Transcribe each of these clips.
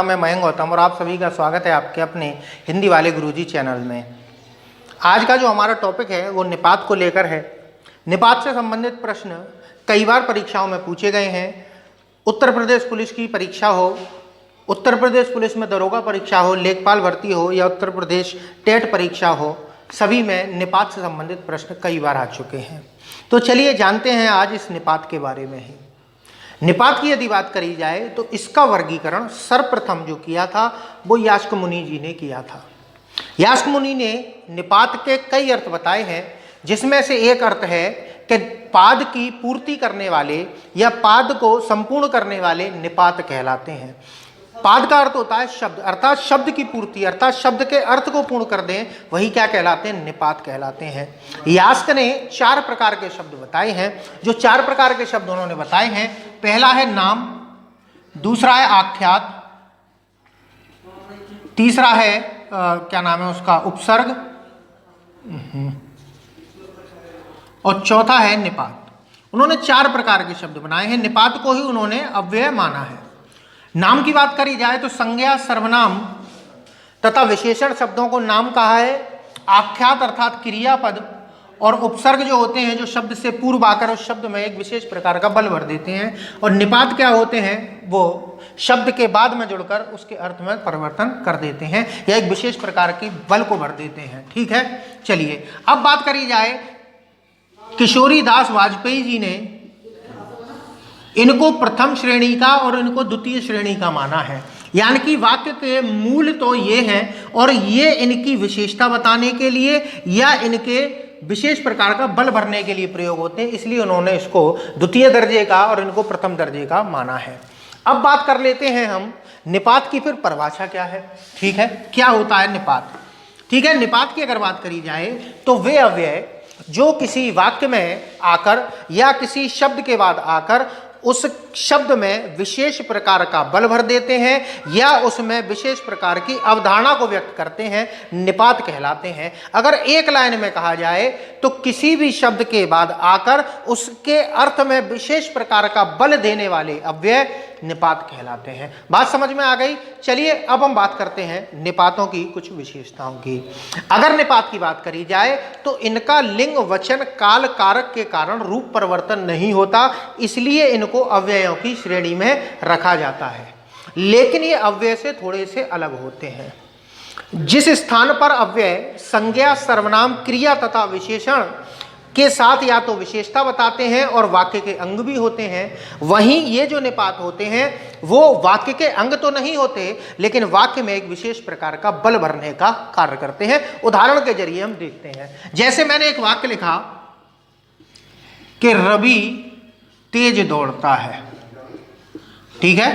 नमस्कार, मैं मयंक गौतम और आप सभी का स्वागत है आपके अपने हिंदी वाले गुरुजी चैनल में। आज का जो हमारा टॉपिक है वो निपात को लेकर है। निपात से संबंधित प्रश्न कई बार परीक्षाओं में पूछे गए हैं। उत्तर प्रदेश पुलिस की परीक्षा हो, उत्तर प्रदेश पुलिस में दरोगा परीक्षा हो, लेखपाल भर्ती हो या उत्तर प्रदेश टेट परीक्षा हो, सभी में निपात से संबंधित प्रश्न कई बार आ चुके हैं। तो चलिए जानते हैं आज इस निपात के बारे में ही। निपात की यदि बात करी जाए तो इसका वर्गीकरण सर्वप्रथम जो किया था वो यास्क मुनि जी ने किया था। यास्क मुनि ने निपात के कई अर्थ बताए हैं, जिसमें से एक अर्थ है कि पाद की पूर्ति करने वाले या पाद को संपूर्ण करने वाले निपात कहलाते हैं। पाद का अर्थ होता है शब्द, अर्थात शब्द की पूर्ति, अर्थात शब्द के अर्थ को पूर्ण कर दें, वही क्या कहलाते हैं? निपात कहलाते हैं। यास्क ने 4 प्रकार के शब्द बताए हैं। जो 4 प्रकार के शब्द उन्होंने बताए हैं, पहला है नाम, दूसरा है आख्यात, तीसरा है क्या नाम है उसका, उपसर्ग, और चौथा है निपात। उन्होंने 4 प्रकार के शब्द बनाए हैं। निपात को ही उन्होंने अव्यय माना है। नाम की बात करी जाए तो संज्ञा, सर्वनाम तथा विशेषण शब्दों को नाम कहा है। आख्यात अर्थात क्रियापद और उपसर्ग जो होते हैं, जो शब्द से पूर्व आकर उस शब्द में एक विशेष प्रकार का बल भर देते हैं। और निपात क्या होते हैं? वो शब्द के बाद में जुड़कर उसके अर्थ में परिवर्तन कर देते हैं या एक विशेष प्रकार की बल को भर देते हैं। ठीक है, चलिए अब बात करी जाए, किशोरी दास वाजपेयी जी ने इनको प्रथम श्रेणी का और इनको द्वितीय श्रेणी का माना है। यानी कि वाक्य के मूल तो ये हैं और ये इनकी विशेषता बताने के लिए या इनके विशेष प्रकार का बल भरने के लिए प्रयोग होते हैं, इसलिए उन्होंने इसको द्वितीय दर्जे का और इनको प्रथम दर्जे का माना है। अब बात कर लेते हैं हम निपात की फिर परिभाषा क्या है। ठीक है, क्या होता है निपात? ठीक है, निपात की अगर बात करी जाए तो वे अव्यय जो किसी वाक्य में आकर या किसी शब्द के बाद आकर उस शब्द में विशेष प्रकार का बल भर देते हैं या उसमें विशेष प्रकार की अवधारणा को व्यक्त करते हैं, निपात कहलाते हैं। अगर एक लाइन में कहा जाए तो किसी भी शब्द के बाद आकर उसके अर्थ में विशेष प्रकार का बल देने वाले अव्यय निपात कहलाते हैं। बात समझ में आ गई? चलिए अब हम बात करते हैं निपातों की कुछ विशेषताओं की। अगर निपात की बात करी जाए तो इनका लिंग, वचन, काल, कारक के कारण रूप परिवर्तन नहीं होता, इसलिए इनको अव्ययों की श्रेणी में रखा जाता है। लेकिन ये अव्यय से थोड़े से अलग होते हैं। जिस स्थान पर अव्यय संज्ञा, सर्वनाम, क्रिया तथा विशेषण के साथ या तो विशेषता बताते हैं और वाक्य के अंग भी होते हैं, वहीं ये जो निपात होते हैं वो वाक्य के अंग तो नहीं होते, लेकिन वाक्य में एक विशेष प्रकार का बल भरने का कार्य करते हैं। उदाहरण के जरिए हम देखते हैं। जैसे मैंने एक वाक्य लिखा कि रवि तेज दौड़ता है। ठीक है,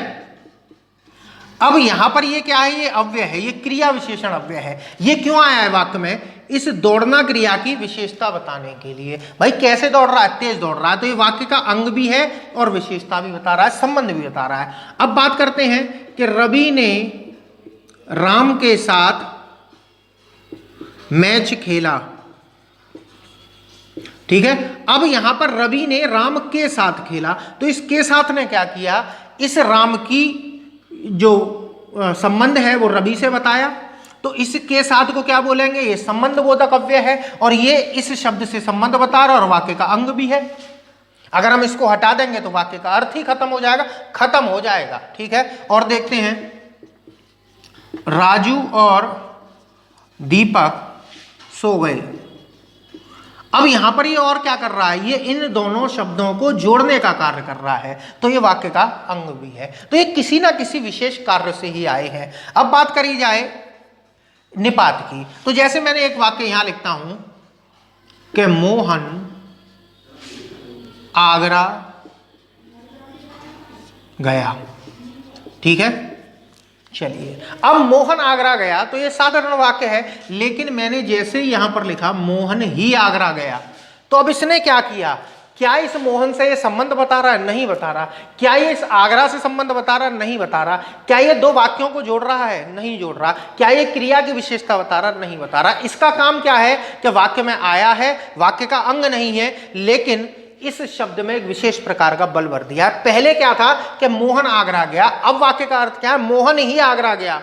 अब यहां पर ये क्या है? ये अव्यय है, ये क्रिया विशेषण अव्यय है। ये क्यों आया है वाक्य में? इस दौड़ना क्रिया की विशेषता बताने के लिए। भाई कैसे दौड़ रहा है? तेज दौड़ रहा है, तो ये वाक्य का अंग भी है और विशेषता भी बता रहा है, संबंध भी बता रहा है। अब बात करते हैं कि रवि ने राम के साथ मैच खेला। ठीक है, अब यहां पर रवि ने राम के साथ खेला, तो इस के साथ ने क्या किया? इस राम की जो संबंध है वो रवि से बताया, तो इस के साथ को क्या बोलेंगे? ये संबंध बोधक अव्यय है और ये इस शब्द से संबंध बता रहा है और वाक्य का अंग भी है। अगर हम इसको हटा देंगे तो वाक्य का अर्थ ही खत्म हो जाएगा, खत्म हो जाएगा। ठीक है, और देखते हैं, राजू और दीपक सो गए। अब यहां पर ये और क्या कर रहा है? ये इन दोनों शब्दों को जोड़ने का कार्य कर रहा है, तो ये वाक्य का अंग भी है। तो ये किसी ना किसी विशेष कार्य से ही आए हैं। अब बात करी जाए निपात की, तो जैसे मैंने एक वाक्य यहां लिखता हूं कि मोहन आगरा गया। ठीक है, चलिए अब मोहन आगरा गया, तो ये साधारण वाक्य है, लेकिन मैंने जैसे यहां पर लिखा मोहन ही आगरा गया, तो अब इसने क्या किया? क्या इस मोहन से ये संबंध बता रहा है? नहीं बता रहा। क्या ये इस आगरा से संबंध बता रहा है? नहीं बता रहा। क्या ये 2 वाक्यों को जोड़ रहा है? नहीं जोड़ रहा। क्या ये क्रिया की विशेषता बता रहा? नहीं बता रहा। इसका काम क्या है कि वाक्य में आया है, वाक्य का अंग नहीं है, लेकिन इस शब्द में एक विशेष प्रकार का बल भर दिया। पहले क्या था कि मोहन आगरा गया, अब वाक्य का अर्थ क्या है, मोहन ही आगरा गया,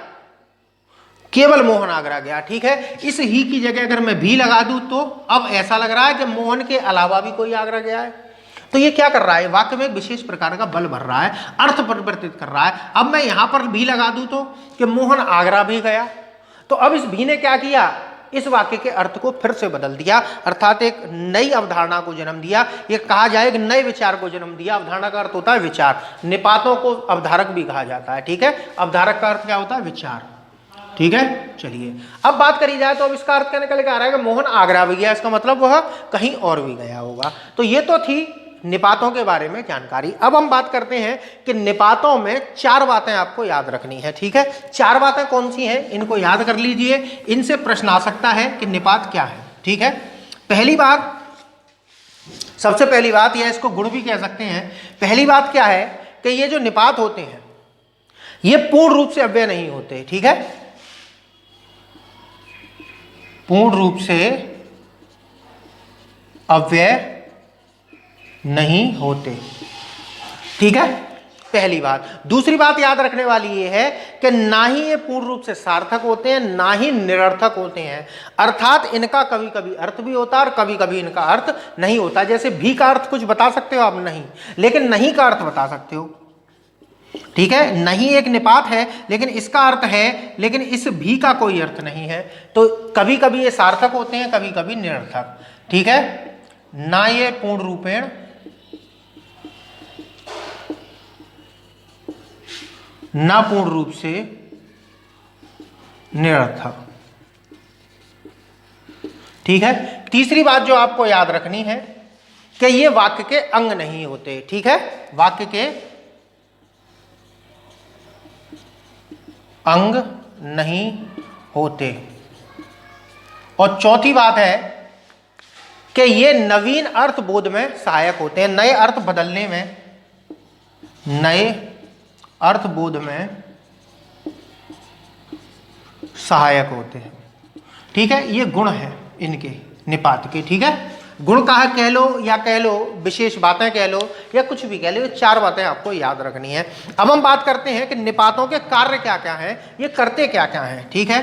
केवल मोहन आगरा गया। ठीक है, इस ही की जगह अगर मैं भी लगा दूं तो अब ऐसा लग रहा है कि मोहन के अलावा भी कोई आगरा गया है। तो ये क्या कर रहा है, वाक्य में एक विशेष प्रकार का बल भर रहा है, अर्थ परिवर्तित कर रहा है। अब मैं यहां पर भी लगा दूं तो कि मोहन आगरा भी गया, तो अब इस भी ने क्या किया, इस वाक्य के अर्थ को फिर से बदल दिया, अर्थात एक नई अवधारणा को जन्म दिया। ये कहा जाए एक नए विचार को जन्म दिया। अवधारणा का अर्थ होता है विचार, निपातों को अवधारक भी कहा जाता है। ठीक है, अवधारक का अर्थ क्या होता है, विचार। ठीक है, चलिए अब बात करी जाए तो अब इसका अर्थ क्या निकल के आ रहा है कि मोहन आगरा भी गया, इसका मतलब वह कहीं और भी गया होगा। तो ये तो थी निपातों के बारे में जानकारी। अब हम बात करते हैं कि निपातों में 4 बातें आपको याद रखनी है। ठीक है, 4 बातें कौन सी हैं, इनको याद कर लीजिए, इनसे प्रश्न आ सकता है कि निपात क्या है। ठीक है, पहली बात, सबसे पहली बात, या इसको गुण भी कह सकते हैं, पहली बात क्या है कि ये जो निपात होते हैं ये पूर्ण रूप से अव्यय नहीं होते। ठीक है, पूर्ण रूप से अव्यय नहीं होते। ठीक है, पहली बात। दूसरी बात याद रखने वाली ये है कि ना ही ये पूर्ण रूप से सार्थक होते हैं, ना ही निरर्थक होते हैं, अर्थात इनका कभी कभी अर्थ भी होता है और कभी कभी इनका अर्थ नहीं होता। जैसे भी का अर्थ कुछ बता सकते हो आप, नहीं, लेकिन नहीं का अर्थ बता सकते हो। ठीक है, नहीं एक निपात है लेकिन इसका अर्थ है, लेकिन इस भी का कोई अर्थ नहीं है। तो कभी कभी ये सार्थक होते हैं, कभी कभी निरर्थक। ठीक है, ना ये पूर्ण रूपेण, ना पूर्ण रूप से निरर्थक। ठीक है, तीसरी बात जो आपको याद रखनी है कि ये वाक्य के अंग नहीं होते। ठीक है, वाक्य के अंग नहीं होते। और चौथी बात है कि ये नवीन अर्थ बोध में सहायक होते हैं, नए अर्थ बदलने में, नए अर्थ बोध में सहायक होते हैं। ठीक है, ये गुण है इनके निपात के। ठीक है, गुण कहा कह लो या कह लो विशेष बातें कह लो या कुछ भी कह लो, ये 4 बातें आपको याद रखनी है। अब हम बात करते हैं कि निपातों के कार्य क्या क्या हैं, ये करते क्या क्या हैं। ठीक है,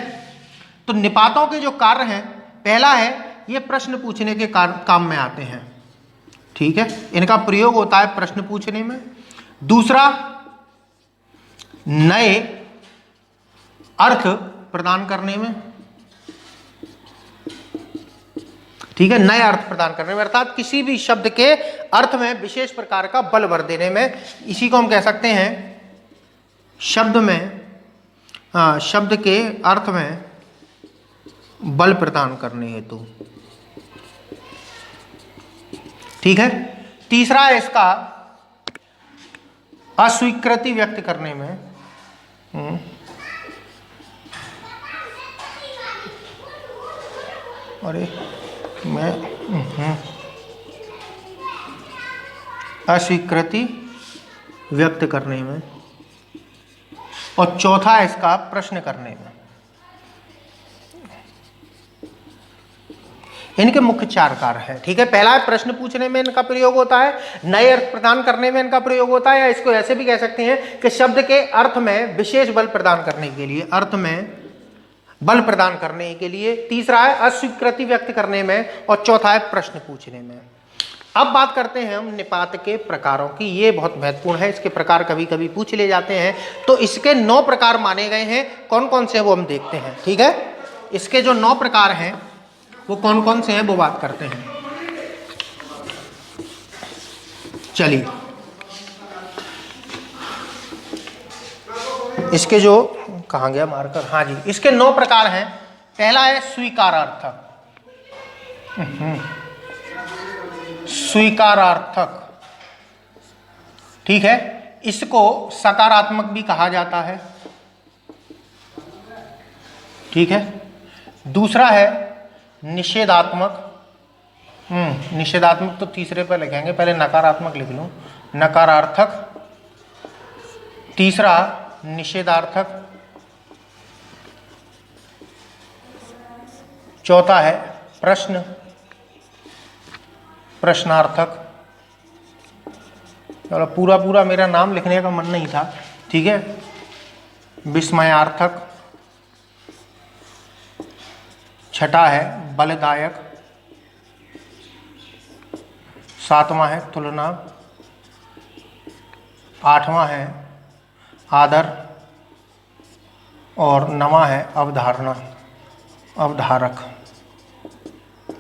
तो निपातों के जो कार्य हैं, पहला है ये प्रश्न पूछने के काम में आते हैं। ठीक है, इनका प्रयोग होता है प्रश्न पूछने में। दूसरा, नए अर्थ प्रदान करने में। ठीक है, नए अर्थ प्रदान करने में, अर्थात किसी भी शब्द के अर्थ में विशेष प्रकार का बल भर देने में। इसी को हम कह सकते हैं शब्द में, शब्द के अर्थ में बल प्रदान करने हेतु। ठीक है, तीसरा है इसका अस्वीकृति व्यक्त करने में। अरे मैं अस्वीकृति व्यक्त करने में। और चौथा है इसका प्रश्न करने में। इनके मुख्य 4 कार्य हैं। ठीक है, पहला है प्रश्न पूछने में इनका प्रयोग होता है, नए अर्थ प्रदान करने में इनका प्रयोग होता है, या इसको ऐसे भी कह सकते हैं कि शब्द के अर्थ में विशेष बल प्रदान करने के लिए, अर्थ में बल प्रदान करने के लिए। तीसरा है अस्वीकृति व्यक्त करने में, और चौथा है प्रश्न पूछने में। अब बात करते हैं हम निपात के प्रकारों की। ये बहुत महत्वपूर्ण है, इसके प्रकार कभी कभी पूछ ले जाते हैं। तो इसके 9 प्रकार माने गए हैं, कौन कौन से वो हम देखते हैं। ठीक है, इसके जो 9 प्रकार हैं वो कौन कौन से हैं वो बात करते हैं। चलिए, इसके जो, कहाँ गया मार्कर, हाँ जी, इसके 9 प्रकार हैं। पहला है स्वीकारार्थक। स्वीकारार्थक। ठीक है, इसको सकारात्मक भी कहा जाता है। ठीक है, दूसरा है निषेधात्मक। निषेधात्मक तो तीसरे पर लिखेंगे, पहले नकारात्मक लिख लूं, नकारार्थक। तीसरा निषेधार्थक। चौथा है प्रश्न, प्रश्नार्थक। चलो पूरा पूरा मेरा नाम लिखने का मन नहीं था, ठीक है। विस्मयार्थक, छठा है बलदायक, सातवां है तुलना, आठवां है आदर और नवां है अवधारणा, अवधारक,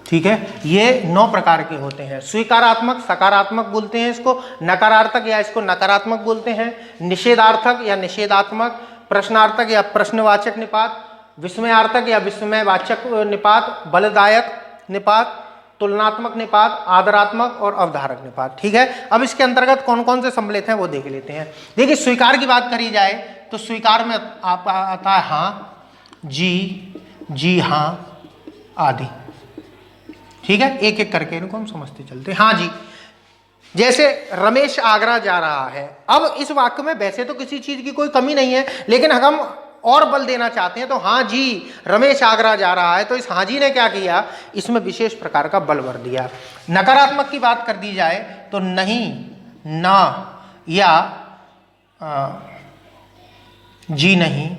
ठीक है। ये 9 प्रकार के होते हैं। स्वीकारात्मक, सकारात्मक बोलते हैं इसको, नकारार्थक या इसको नकारात्मक बोलते हैं, निषेधार्थक या निषेधात्मक, प्रश्नार्थक या प्रश्नवाचक निपात, विस्मयार्थक या विस्मयवाचक निपात, बलदायक निपात, तुलनात्मक निपात, आदरात्मक और अवधारक निपात, ठीक है। अब इसके अंतर्गत कौन कौन से सम्मिलित हैं वो देख लेते हैं। देखिए स्वीकार की बात करी जाए तो स्वीकार में आता है हाँ, जी हाँ आदि, ठीक है। एक एक करके इनको हम समझते चलते हैं। हाँ जी, जैसे रमेश आगरा जा रहा है। अब इस वाक्य में वैसे तो किसी चीज की कोई कमी नहीं है, लेकिन हम और बल देना चाहते हैं तो हाँ जी रमेश आगरा जा रहा है, तो इस हाँ जी ने क्या किया, इसमें विशेष प्रकार का बल भर दिया। नकारात्मक की बात कर दी जाए तो नहीं, ना या जी नहीं,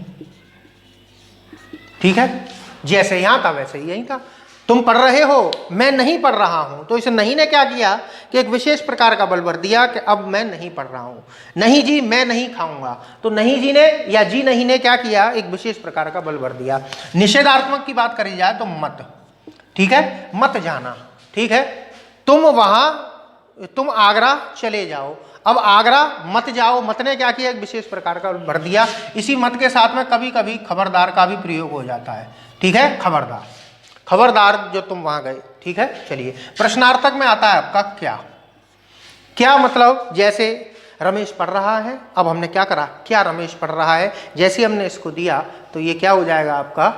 ठीक है। जैसे यहां था वैसे ही यहीं था। तुम पढ़ रहे हो, मैं नहीं पढ़ रहा हूं, तो इसे नहीं ने क्या किया कि एक विशेष प्रकार का बल भर दिया कि अब मैं नहीं पढ़ रहा हूं। नहीं जी मैं नहीं खाऊंगा, तो नहीं जी ने या जी नहीं ने क्या किया, एक विशेष प्रकार का बल भर दिया। निषेधात्मक की बात करी जाए तो मत, ठीक है, मत जाना, ठीक है। तुम आगरा चले जाओ। अब आगरा मत जाओ, मत ने क्या किया, एक विशेष प्रकार का भर दिया। इसी मत के साथ में कभी कभी खबरदार का भी प्रयोग हो जाता है, ठीक है। खबरदार, खबरदार जो तुम वहां गए, ठीक है। चलिए प्रश्नार्थक में आता है आपका क्या। क्या मतलब जैसे रमेश पढ़ रहा है, अब हमने क्या करा, क्या रमेश पढ़ रहा है, जैसे हमने इसको दिया तो ये क्या हो जाएगा आपका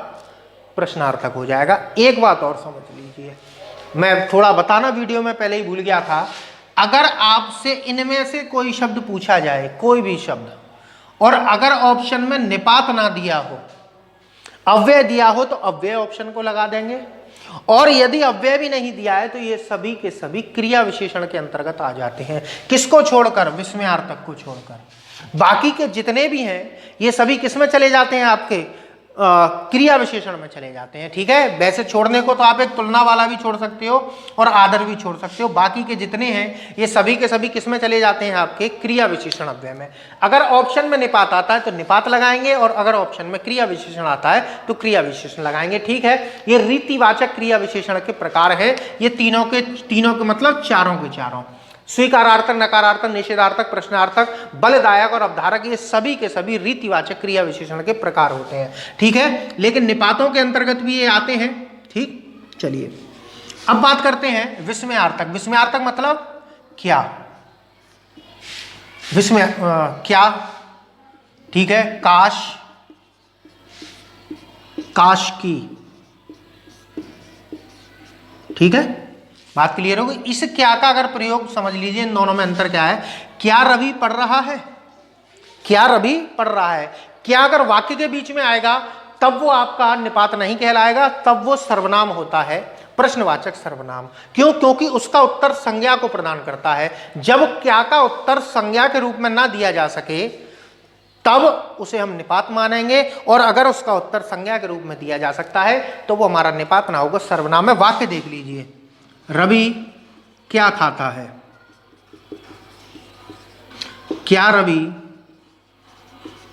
प्रश्नार्थक हो जाएगा। एक बात और समझ लीजिए, मैं थोड़ा बताना वीडियो में पहले ही भूल गया था। अगर आपसे इनमें से कोई शब्द पूछा जाए, कोई भी शब्द, और अगर ऑप्शन में निपात ना दिया हो, अव्यय दिया हो, तो अव्यय ऑप्शन को लगा देंगे, और यदि अव्यय भी नहीं दिया है तो ये सभी के सभी क्रिया विशेषण के अंतर्गत आ जाते हैं। किसको छोड़कर, विस्मयार्थक को छोड़कर। बाकी के जितने भी हैं ये सभी किस में चले जाते हैं, आपके क्रिया विशेषण में चले जाते हैं, ठीक है। वैसे छोड़ने को तो आप एक तुलना वाला भी छोड़ सकते हो और आदर भी छोड़ सकते हो। बाकी के जितने हैं ये सभी के सभी किस में चले जाते हैं, आपके क्रिया विशेषण अव्यय में। अगर ऑप्शन में निपात आता है तो निपात लगाएंगे, और अगर ऑप्शन में क्रिया विशेषण आता है तो क्रिया विशेषण लगाएंगे, ठीक है। ये रीतिवाचक क्रिया विशेषण के प्रकार है। ये तीनों के मतलब चारों के चारों, स्वीकारार्थक, नकारार्थक, निषेधार्थक, प्रश्नार्थक, बलदायक और अवधारक, ये सभी के सभी रीतिवाचक क्रिया विशेषण के प्रकार होते हैं, ठीक है। लेकिन निपातों के अंतर्गत भी ये आते हैं, ठीक। चलिए अब बात करते हैं विस्मयार्थक। विस्मयार्थक मतलब क्या, विस्मय क्या, ठीक है। काश, काश की, ठीक है। बात क्लियर हो गई। इस क्या का अगर प्रयोग समझ लीजिए, इन दोनों में अंतर क्या है। क्या रवि पढ़ रहा है, क्या रवि पढ़ रहा है, क्या अगर वाक्य के बीच में आएगा तब वो आपका निपात नहीं कहलाएगा, तब वो सर्वनाम होता है, प्रश्नवाचक सर्वनाम। क्यों, क्योंकि उसका उत्तर संज्ञा को प्रदान करता है। जब क्या का उत्तर संज्ञा के रूप में ना दिया जा सके तब उसे हम निपात मानेंगे, और अगर उसका उत्तर संज्ञा के रूप में दिया जा सकता है तो वो हमारा निपात ना होगा, सर्वनाम है। वाक्य देख लीजिए, रवि क्या खाता है, क्या रवि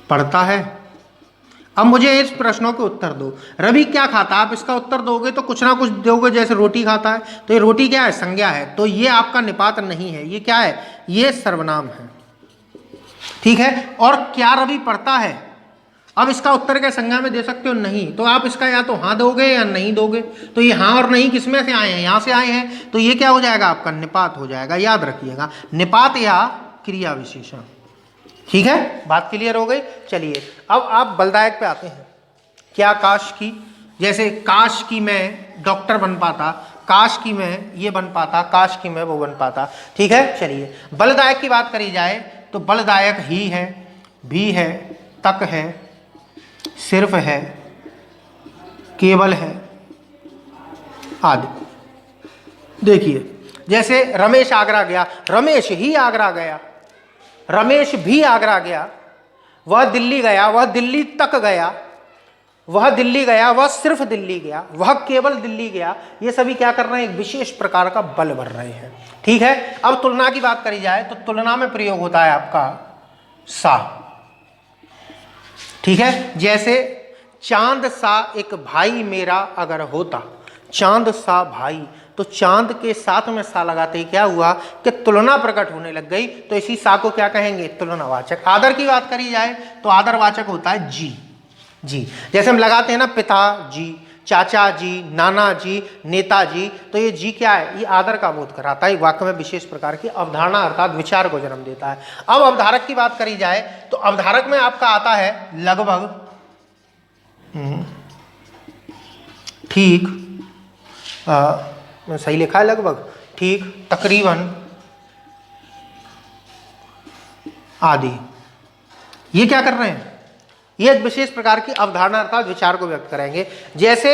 पढ़ता है। अब मुझे इस प्रश्नों के उत्तर दो। रवि क्या खाता है, आप इसका उत्तर दोगे तो कुछ ना कुछ दोगे, जैसे रोटी खाता है, तो ये रोटी क्या है, संज्ञा है, तो ये आपका निपात नहीं है, ये क्या है, ये सर्वनाम है, ठीक है। और क्या रवि पढ़ता है, अब इसका उत्तर क्या संज्ञा में दे सकते हो, नहीं, तो आप इसका या तो हाँ दोगे या नहीं दोगे। तो ये हाँ और नहीं किसमें से आए हैं, यहाँ से आए हैं, तो ये क्या हो जाएगा, आपका निपात हो जाएगा। याद रखिएगा, निपात या क्रिया विशेषण, ठीक है। बात क्लियर हो गई। चलिए अब आप बलदायक पे आते हैं। क्या काश की, जैसे काश की मैं डॉक्टर बन पाता, काश की मैं ये बन पाता, काश की मैं वो बन पाता, ठीक है। चलिए बलदायक की बात करी जाए तो बलदायक ही है, भी है, तक है, सिर्फ है, केवल है आदि। देखिए जैसे रमेश आगरा गया, रमेश ही आगरा गया, रमेश भी आगरा गया, वह दिल्ली गया, वह दिल्ली तक गया, वह दिल्ली गया, वह सिर्फ दिल्ली गया, वह केवल दिल्ली गया, ये सभी क्या कर रहे हैं, एक विशेष प्रकार का बल भर रहे हैं। ठीक है, अब तुलना की बात करी जाए तो तुलना में प्रयोग होता है आपका सा। ठीक है, जैसे चांद सा एक भाई मेरा अगर होता, चांद सा भाई, तो चांद के साथ में सा लगाते ही क्या हुआ कि तुलना प्रकट होने लग गई, तो इसी सा को क्या कहेंगे, तुलनावाचक। आदर की बात करी जाए तो आदरवाचक होता है जी। जी, जैसे हम लगाते हैं ना पिता जी, चाचा जी, नाना जी, नेताजी, तो ये जी क्या है, ये आदर का बोध कराता है, वाक्य में विशेष प्रकार की अवधारणा अर्थात विचार को जन्म देता है। अब अवधारक की बात करी जाए तो अवधारक में आपका आता है लगभग, ठीक, सही लिखा है लगभग, ठीक, तकरीबन आदि। ये क्या कर रहे हैं, ये एक विशेष प्रकार की अवधारणा अर्थात विचार को व्यक्त करेंगे। जैसे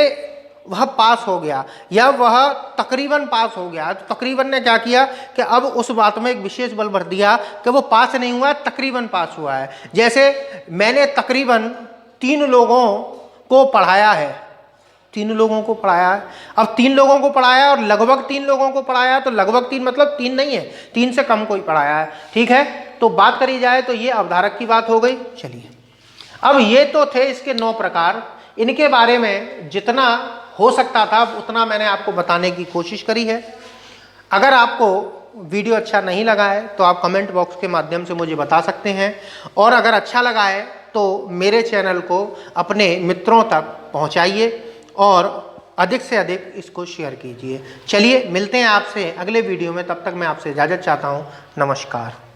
वह पास हो गया या वह तकरीबन पास हो गया, तो तकरीबन ने क्या किया कि अब उस बात में एक विशेष बल भर दिया कि वो पास नहीं हुआ, तकरीबन पास हुआ है। जैसे मैंने तकरीबन 3 लोगों को पढ़ाया है, 3 लोगों को पढ़ाया है। अब 3 लोगों को पढ़ाया और लगभग 3 लोगों को पढ़ाया, तो लगभग 3 मतलब 3 नहीं है, 3 से कम कोई पढ़ाया है। ठीक है, तो बात करी जाए तो ये अवधारक की बात हो गई। चलिए, अब ये तो थे इसके 9 प्रकार, इनके बारे में जितना हो सकता था उतना मैंने आपको बताने की कोशिश करी है। अगर आपको वीडियो अच्छा नहीं लगा है तो आप कमेंट बॉक्स के माध्यम से मुझे बता सकते हैं, और अगर अच्छा लगा है तो मेरे चैनल को अपने मित्रों तक पहुंचाइए और अधिक से अधिक इसको शेयर कीजिए। चलिए, मिलते हैं आपसे अगले वीडियो में, तब तक मैं आपसे इजाज़त चाहता हूं। नमस्कार।